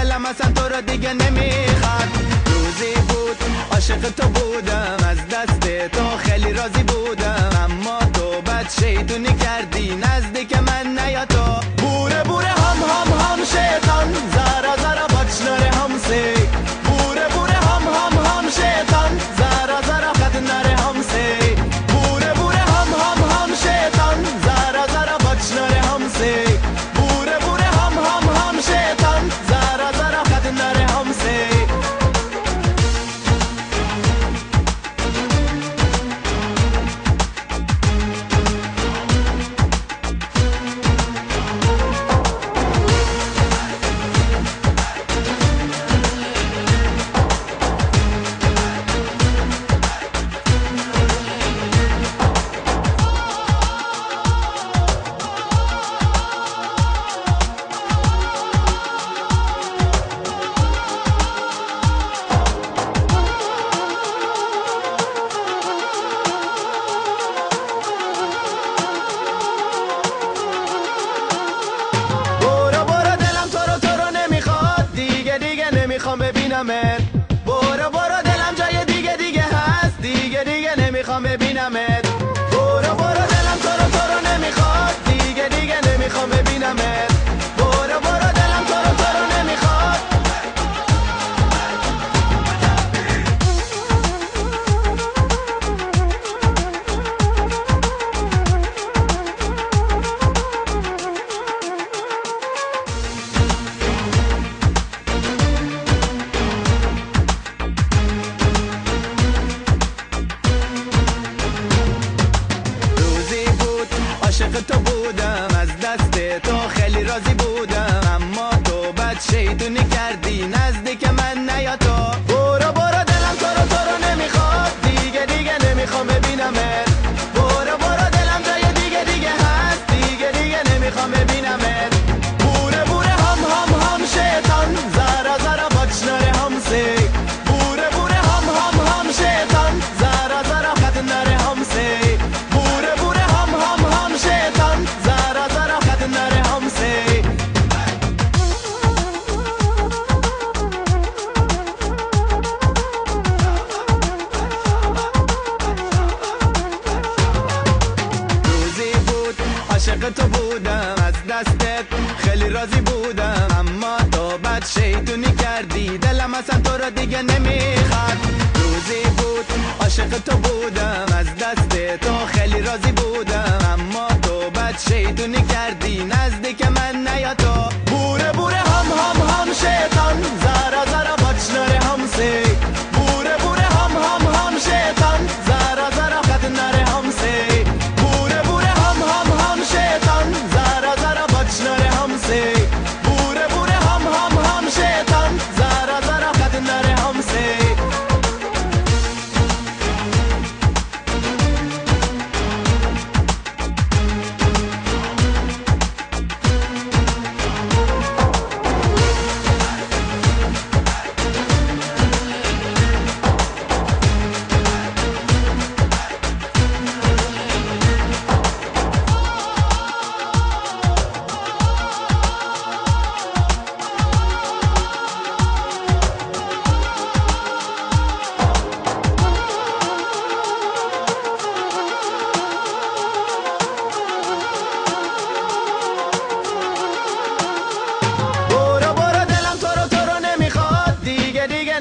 دلم اصلا تو رو دیگه نمیخواد. روزی بود عاشق تو بودم، از دست تو خیلی راضی بودم، اما تو بد شیطونی کردی نزدیک من نیا تو. بوره بوره هم شیطان، زارا زارا بچناره همسه. بوره بوره هم شیطان، زارا زارا خدناره همسه. بوره بوره هم شیطان، زارا زارا بچناره همسه. بوره بوره هم شیطان، زارا زارا خدناره همسه. نمیخوام ببینمت. برو برو دلم جای دیگه هست، دیگه نمیخوام ببینمت. برو برو دلم تو رو نمیخواد، دیگه نمیخوام ببینمت. برو برو دلم تو رو نمیخواد. عاشق تو بودم، از دست تو خیلی راضی بودم، اما تو بد شیطونی کردی نزدیک من نیا تو. برو برو دلم تو رو نمیخواد، دیگه نمیخوام ببینمت. برو برو دلم جای دیگه هست، دیگه نمیخوام ببینمت. بوره بوره هم شیطان، زارا زارا بچناره همسه. بوره بوره هم شیطان، زارا زارا خدناره همسه. بوره بوره هم شیطان، زارا زارا خدناره همسه. روزی بود عاشق تو بودم، از دستت خیلی راضی بودم، اما تو بد شیطونی کردی دلم اصلا تو رو دیگه نمیخواد. روزی بود عاشق تو بودم، از دست تو خیلی راضی بودم، اما تو بد شیطونی کردی نزدیک من نیا تو. بوره بوره هم شیطان، زارا زارا بچناره همسه. بوره بوره هم شیطان، زارا زارا خدناره همسه. بوره بوره هم شیطان، زارا زارا بچناره همسه. بوره بوره هم شیطان، زارا زارا خدناره همسه.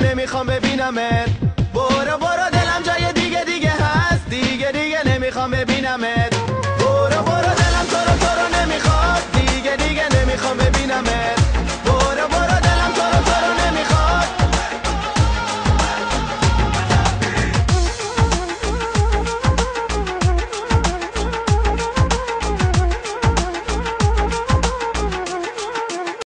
نمیخوام ببینمت. برو برو دلم جای دیگه هست، دیگه نمیخوام ببینمت.